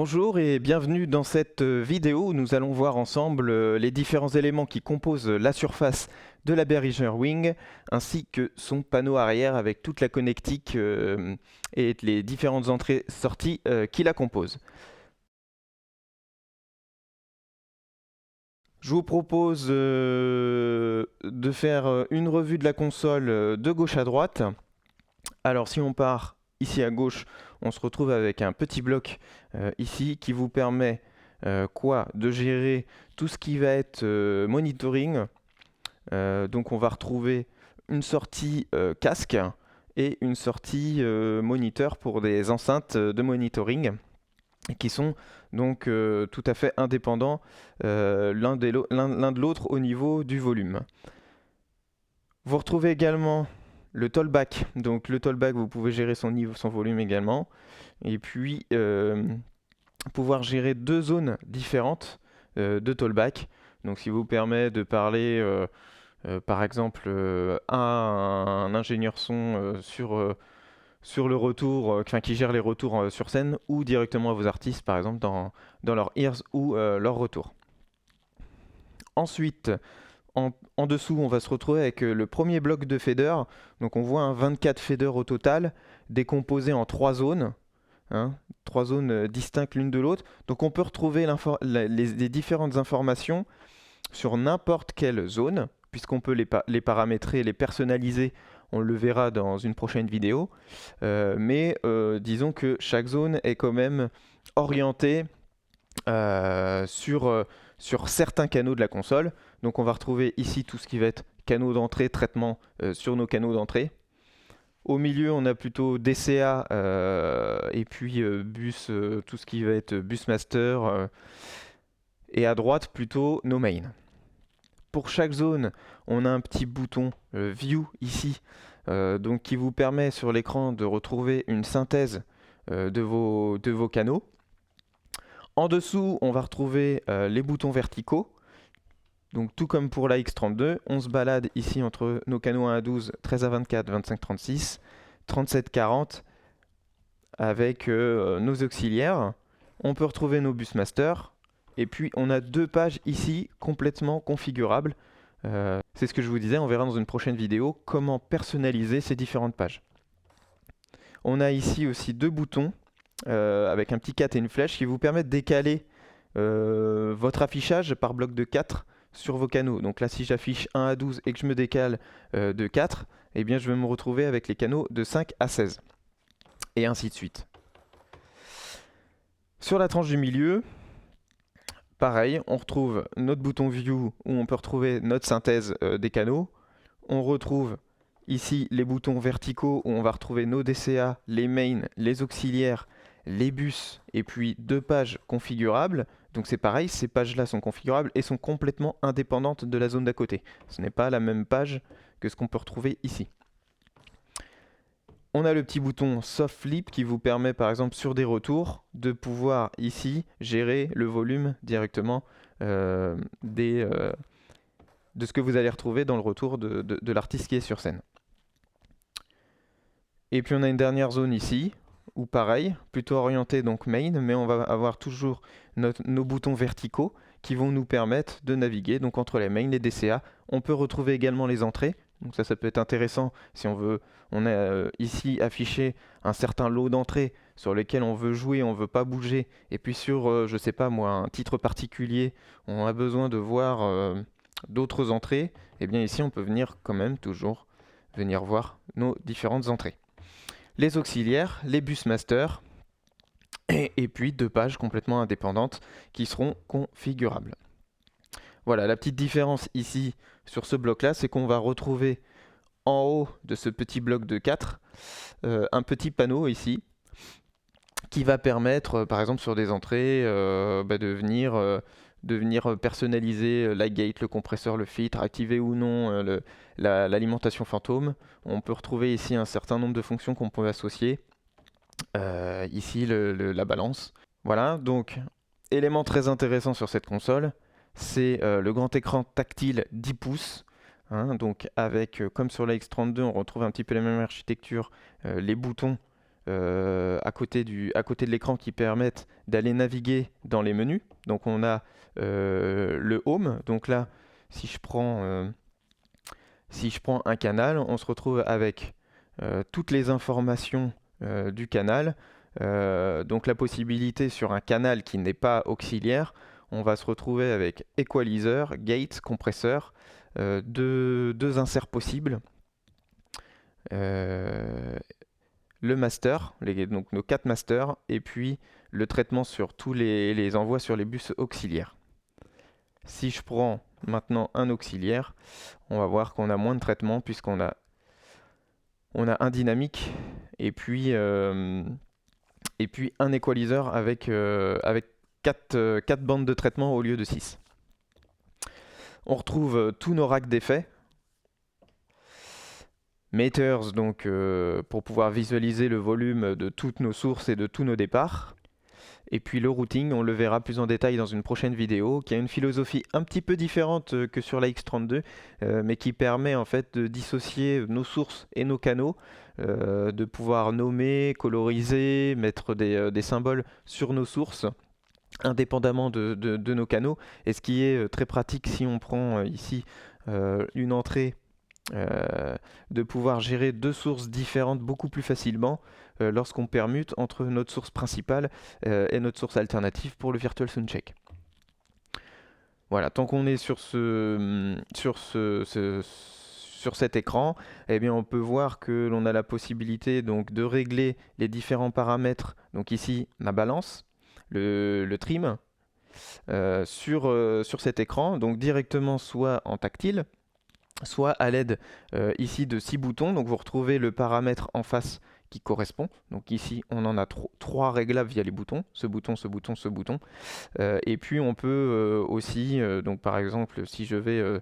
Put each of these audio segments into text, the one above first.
Bonjour et bienvenue dans cette vidéo où nous allons voir ensemble les différents éléments qui composent la surface de la Behringer Wing ainsi que son panneau arrière avec toute la connectique et les différentes entrées-sorties qui la composent. Je vous propose de faire une revue de la console de gauche à droite. Alors si on part ici à gauche, on se retrouve avec un petit bloc ici qui vous permet de gérer tout ce qui va être monitoring. Donc on va retrouver une sortie casque et une sortie moniteur pour des enceintes de monitoring qui sont donc tout à fait indépendants l'un de l'autre au niveau du volume. Vous retrouvez également le tollback. Donc le tollback, vous pouvez gérer son niveau, son volume également. Et puis pouvoir gérer deux zones différentes de tollback. Donc ce qui vous permet de parler par exemple à un ingénieur son sur le retour, qui gère les retours sur scène, ou directement à vos artistes par exemple dans leurs ears ou leur retour. Ensuite, en dessous, on va se retrouver avec le premier bloc de faders. Donc on voit un 24 faders au total, décomposés en trois zones, hein, trois zones distinctes l'une de l'autre. Donc on peut retrouver les différentes informations sur n'importe quelle zone, puisqu'on peut les paramétrer, les personnaliser. On le verra dans une prochaine vidéo. Mais disons que chaque zone est quand même orientée sur certains canaux de la console. Donc on va retrouver ici tout ce qui va être canaux d'entrée, traitement sur nos canaux d'entrée. Au milieu, on a plutôt DCA et puis bus, tout ce qui va être bus master. Et à droite, plutôt nos mains. Pour chaque zone, on a un petit bouton View ici, donc qui vous permet sur l'écran de retrouver une synthèse de vos canaux. En dessous, on va retrouver les boutons verticaux. Donc tout comme pour la X32, on se balade ici entre nos canaux 1 à 12, 13 à 24, 25, 36, 37, 40 avec nos auxiliaires. On peut retrouver nos bus master. Et puis on a deux pages ici complètement configurables. C'est ce que je vous disais, on verra dans une prochaine vidéo comment personnaliser ces différentes pages. On a ici aussi deux boutons avec un petit 4 et une flèche qui vous permettent de décaler votre affichage par bloc de 4 sur vos canaux. Donc là, si j'affiche 1 à 12 et que je me décale de 4, eh bien, je vais me retrouver avec les canaux de 5 à 16. Et ainsi de suite. Sur la tranche du milieu, pareil, on retrouve notre bouton View où on peut retrouver notre synthèse des canaux. On retrouve ici les boutons verticaux où on va retrouver nos DCA, les mains, les auxiliaires, les bus et puis deux pages configurables. Donc c'est pareil, ces pages-là sont configurables et sont complètement indépendantes de la zone d'à côté. Ce n'est pas la même page que ce qu'on peut retrouver ici. On a le petit bouton Soft Flip qui vous permet par exemple sur des retours de pouvoir ici gérer le volume directement de ce que vous allez retrouver dans le retour de l'artiste qui est sur scène. Et puis on a une dernière zone ici, où pareil, plutôt orienté donc main, mais on va avoir toujours nos boutons verticaux qui vont nous permettre de naviguer donc entre les mains, les DCA. On peut retrouver également les entrées, donc ça peut être intéressant si on veut. On a ici affiché un certain lot d'entrées sur lesquelles on veut jouer, on veut pas bouger, et puis sur, je sais pas moi, un titre particulier, on a besoin de voir d'autres entrées, et bien ici on peut venir quand même toujours venir voir nos différentes entrées. Les auxiliaires, les bus master, et puis deux pages complètement indépendantes qui seront configurables. Voilà, la petite différence ici sur ce bloc-là, c'est qu'on va retrouver en haut de ce petit bloc de 4 un petit panneau ici qui va permettre, par exemple sur des entrées, de venir personnaliser la gate, le compresseur, le filtre, activer ou non l'alimentation fantôme. On peut retrouver ici un certain nombre de fonctions qu'on peut associer. Ici la balance. Voilà, donc élément très intéressant sur cette console, c'est le grand écran tactile 10 pouces. Hein, donc avec, comme sur la X32, on retrouve un petit peu la même architecture, les boutons à côté de l'écran qui permettent d'aller naviguer dans les menus. Donc on a le Home. Donc là, si je prends un canal, on se retrouve avec toutes les informations du canal. Donc la possibilité sur un canal qui n'est pas auxiliaire, on va se retrouver avec equalizer, gate, compresseur, deux inserts possibles. Le master, donc nos 4 masters, et puis le traitement sur tous les envois sur les bus auxiliaires. Si je prends maintenant un auxiliaire, on va voir qu'on a moins de traitement puisqu'on a un dynamique et puis un equalizer avec 4 bandes de traitement au lieu de 6. On retrouve tous nos racks d'effets. Meters, donc pour pouvoir visualiser le volume de toutes nos sources et de tous nos départs. Et puis le routing, on le verra plus en détail dans une prochaine vidéo, qui a une philosophie un petit peu différente que sur la X32, mais qui permet en fait de dissocier nos sources et nos canaux, de pouvoir nommer, coloriser, mettre des symboles sur nos sources, indépendamment de nos canaux. Et ce qui est très pratique si on prend ici une entrée, de pouvoir gérer 2 sources différentes beaucoup plus facilement lorsqu'on permute entre notre source principale et notre source alternative pour le Virtual Soundcheck. Voilà, tant qu'on est sur cet écran, eh bien on peut voir que l'on a la possibilité donc de régler les différents paramètres. Donc ici ma balance, le trim sur cet écran, donc directement soit en tactile, soit à l'aide ici de 6 boutons. Donc vous retrouvez le paramètre en face qui correspond. Donc ici on en a 3 réglables via les boutons, ce bouton, ce bouton, ce bouton. Et puis on peut aussi, donc par exemple si je vais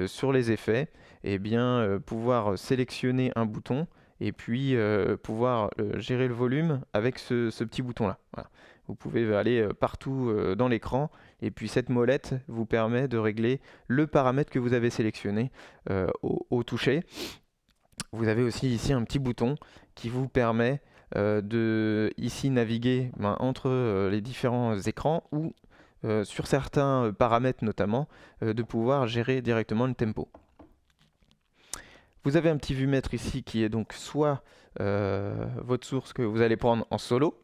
sur les effets, eh bien pouvoir sélectionner un bouton et puis pouvoir gérer le volume avec ce petit bouton là. Voilà. Vous pouvez aller partout dans l'écran et puis cette molette vous permet de régler le paramètre que vous avez sélectionné au toucher. Vous avez aussi ici un petit bouton qui vous permet de ici naviguer entre les différents écrans ou sur certains paramètres notamment de pouvoir gérer directement le tempo. Vous avez un petit vumètre ici qui est donc soit votre source que vous allez prendre en solo,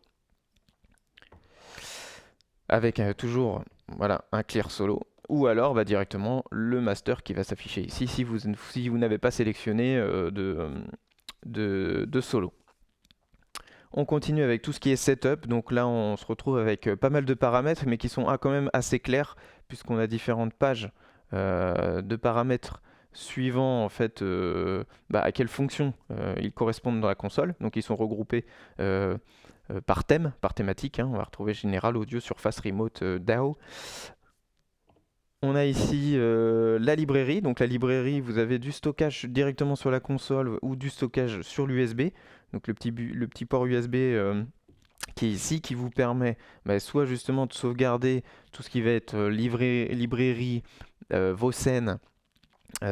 avec toujours voilà, un clear solo, ou alors directement le master qui va s'afficher ici si vous n'avez pas sélectionné de solo. On continue avec tout ce qui est setup, donc là on se retrouve avec pas mal de paramètres mais qui sont quand même assez clairs puisqu'on a différentes pages de paramètres suivant en fait à quelle fonction ils correspondent dans la console. Donc ils sont regroupés par thème, par thématique. On va retrouver général, audio, surface, remote, DAW. On a ici la librairie. Donc la librairie, vous avez du stockage directement sur la console ou du stockage sur l'USB. Donc le petit port USB qui est ici, qui vous permet soit justement de sauvegarder tout ce qui va être librairie, vos scènes,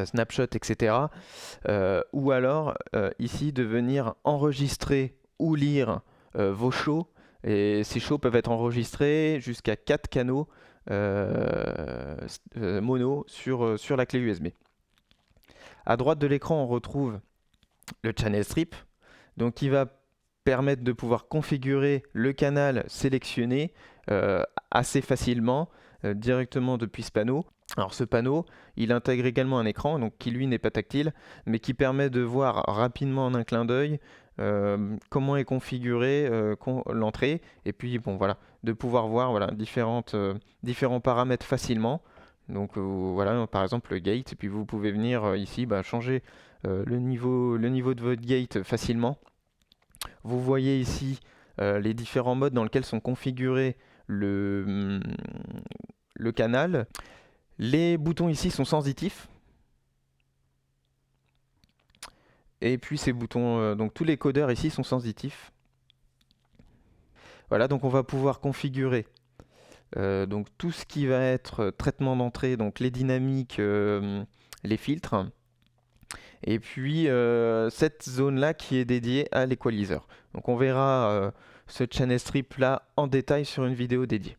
snapshot, etc. Ou alors ici de venir enregistrer ou lire vos shows. Et ces shows peuvent être enregistrés jusqu'à 4 canaux mono sur la clé USB. À droite de l'écran, on retrouve le channel strip, donc qui va permettre de pouvoir configurer le canal sélectionné assez facilement directement depuis ce panneau. Alors ce panneau, il intègre également un écran, donc qui lui n'est pas tactile, mais qui permet de voir rapidement en un clin d'œil comment est configurée l'entrée, et puis bon voilà, de pouvoir voir différents paramètres facilement. Donc voilà, par exemple le gate, et puis vous pouvez venir ici changer le niveau de votre gate facilement. Vous voyez ici les différents modes dans lesquels sont configurés le canal. Les boutons ici sont sensitifs. Et puis ces boutons, donc tous les codeurs ici sont sensitifs. Voilà, donc on va pouvoir configurer donc tout ce qui va être traitement d'entrée, donc les dynamiques, les filtres. et puis cette zone-là qui est dédiée à l'equalizer. Donc on verra ce channel strip là en détail sur une vidéo dédiée.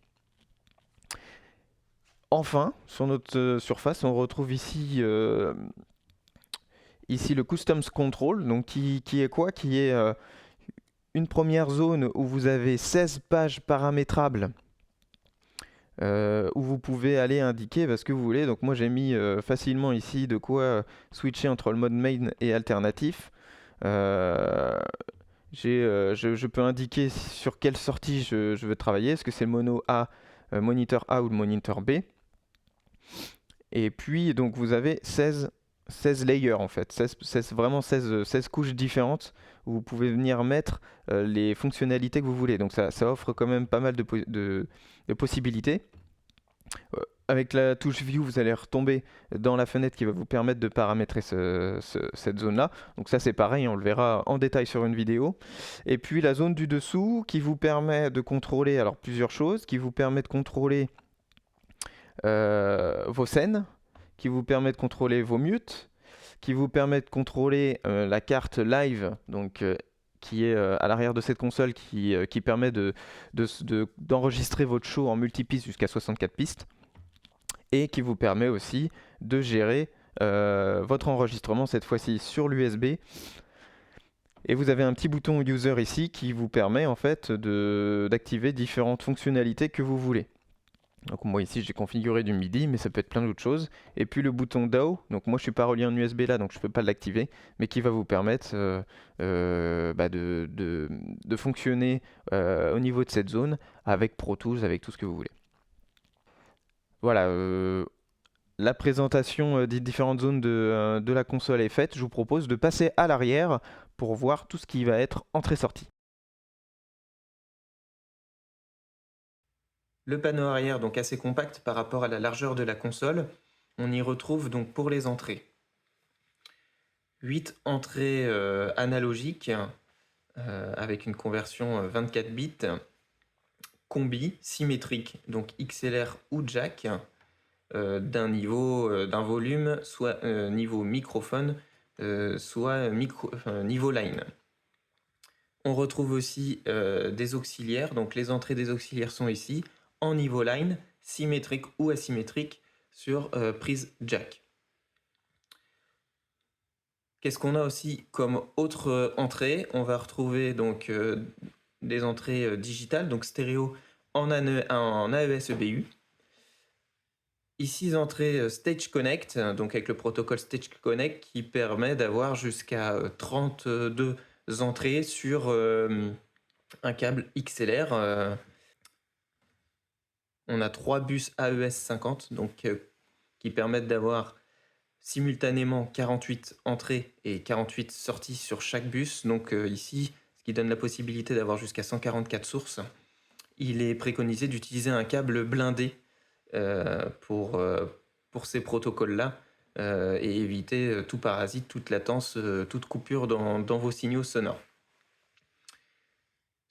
Enfin, sur notre surface, on retrouve ici le Customs Control, donc qui est quoi? Qui est une première zone où vous avez 16 pages paramétrables où vous pouvez aller indiquer ce que vous voulez. Donc moi j'ai mis facilement ici de quoi switcher entre le mode main et alternatif. Je peux indiquer sur quelle sortie je veux travailler. Est-ce que c'est le mono A, moniteur A ou le moniteur B? Et puis donc vous avez 16 layers en fait, vraiment 16 couches différentes où vous pouvez venir mettre les fonctionnalités que vous voulez. Donc ça offre quand même pas mal de possibilités. Avec la touche View, vous allez retomber dans la fenêtre qui va vous permettre de paramétrer cette zone-là. Donc ça c'est pareil, on le verra en détail sur une vidéo. Et puis la zone du dessous qui vous permet de contrôler alors plusieurs choses, qui vous permet de contrôler vos scènes, qui vous permet de contrôler vos mutes, qui vous permet de contrôler la carte live, donc qui est à l'arrière de cette console, qui permet d'enregistrer votre show en multipiste jusqu'à 64 pistes, et qui vous permet aussi de gérer votre enregistrement, cette fois-ci sur l'USB. Et vous avez un petit bouton User ici qui vous permet en fait d'activer différentes fonctionnalités que vous voulez. Donc moi ici j'ai configuré du MIDI, mais ça peut être plein d'autres choses. Et puis le bouton DAO, donc moi je suis pas relié en USB là, donc je peux pas l'activer, mais qui va vous permettre de fonctionner au niveau de cette zone avec Pro Tools, avec tout ce que vous voulez. Voilà, la présentation des différentes zones de la console est faite. Je vous propose de passer à l'arrière pour voir tout ce qui va être entrée-sortie. Le panneau arrière, donc assez compact par rapport à la largeur de la console. On y retrouve donc pour les entrées 8 entrées analogiques avec une conversion 24 bits, combi, symétrique, donc XLR ou jack, d'un volume, soit niveau microphone, soit niveau line. On retrouve aussi des auxiliaires, donc les entrées des auxiliaires sont ici, en niveau line, symétrique ou asymétrique sur prise jack. Qu'est-ce qu'on a aussi comme autre entrée? On va retrouver donc des entrées digitales, donc stéréo en AES EBU. Ici, entrée Stage Connect, donc avec le protocole Stage Connect qui permet d'avoir jusqu'à 32 entrées sur un câble XLR. On a 3 bus AES 50 donc, qui permettent d'avoir simultanément 48 entrées et 48 sorties sur chaque bus. Donc ici, ce qui donne la possibilité d'avoir jusqu'à 144 sources. Il est préconisé d'utiliser un câble blindé pour ces protocoles-là et éviter tout parasite, toute latence, toute coupure dans vos signaux sonores.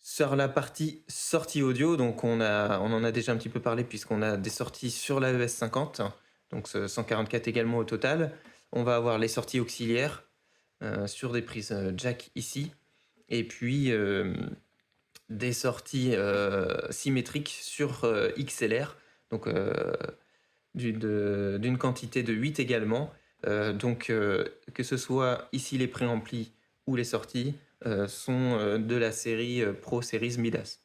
Sur la partie sortie audio, donc on en a déjà un petit peu parlé puisqu'on a des sorties sur la ES50, donc 144 également au total. On va avoir les sorties auxiliaires sur des prises jack ici, et puis des sorties symétriques sur XLR, donc d'une quantité de 8 également. Donc que ce soit ici les préamplis ou les sorties sont de la série Pro Series Midas.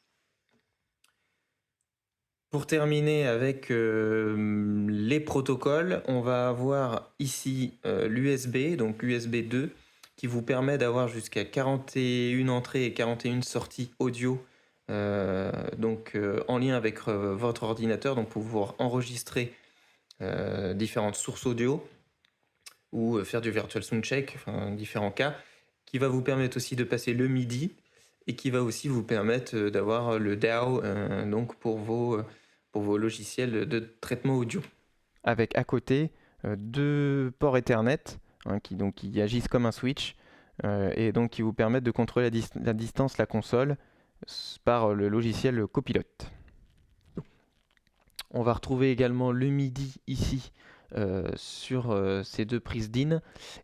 Pour terminer avec les protocoles, on va avoir ici l'USB, donc USB 2, qui vous permet d'avoir jusqu'à 41 entrées et 41 sorties audio, donc en lien avec votre ordinateur, donc pour pouvoir enregistrer différentes sources audio ou faire du virtual soundcheck, enfin différents cas, qui va vous permettre aussi de passer le MIDI et qui va aussi vous permettre d'avoir le DAW donc pour vos logiciels de traitement audio. Avec à côté 2 ports Ethernet qui agissent comme un switch et donc qui vous permettent de contrôler la distance la console par le logiciel Copilot. On va retrouver également le MIDI ici sur ces deux prises DIN.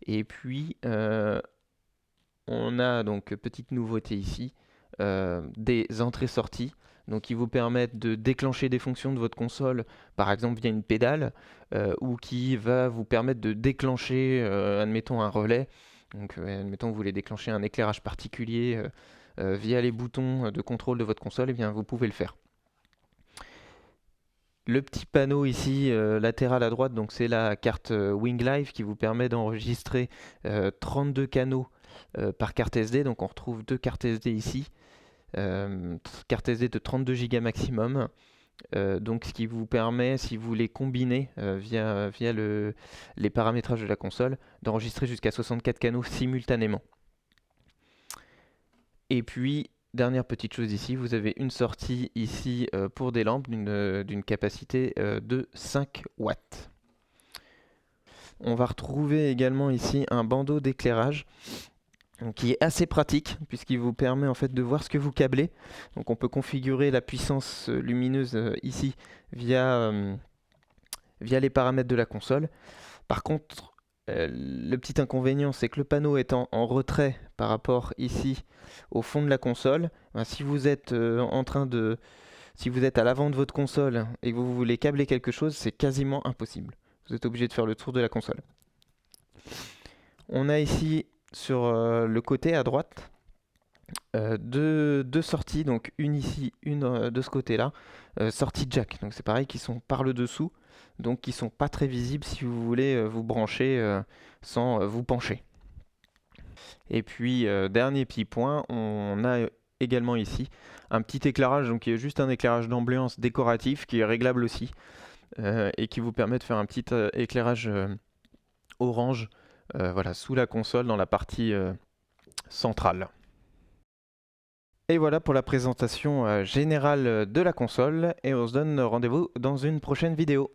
Et puis on a donc petite nouveauté ici, des entrées-sorties, donc qui vous permettent de déclencher des fonctions de votre console, par exemple via une pédale, ou qui va vous permettre de déclencher, admettons, un relais. Donc, admettons, vous voulez déclencher un éclairage particulier via les boutons de contrôle de votre console, et bien vous pouvez le faire. Le petit panneau ici latéral à droite, donc c'est la carte WingLive qui vous permet d'enregistrer 32 canaux par carte SD. Donc on retrouve deux cartes SD ici, carte SD de 32 Go maximum. Donc ce qui vous permet, si vous les combinez via les paramétrages de la console, d'enregistrer jusqu'à 64 canaux simultanément. Et puis, dernière petite chose ici, vous avez une sortie ici pour des lampes d'une capacité de 5 watts. On va retrouver également ici un bandeau d'éclairage qui est assez pratique puisqu'il vous permet en fait de voir ce que vous câblez. Donc on peut configurer la puissance lumineuse ici via les paramètres de la console. Par contre, le petit inconvénient, c'est que le panneau étant en retrait par rapport ici au fond de la console, si vous êtes si vous êtes à l'avant de votre console et que vous voulez câbler quelque chose, c'est quasiment impossible. Vous êtes obligé de faire le tour de la console. On a ici sur le côté à droite deux sorties, donc une ici, une de ce côté-là, sortie jack. Donc c'est pareil, qui sont par le dessous, donc qui sont pas très visibles si vous voulez vous brancher sans vous pencher. Et puis dernier petit point, on a également ici un petit éclairage, donc qui est juste un éclairage d'ambiance décoratif qui est réglable aussi et qui vous permet de faire un petit éclairage orange voilà, sous la console dans la partie centrale. Et voilà pour la présentation générale de la console et on se donne rendez-vous dans une prochaine vidéo.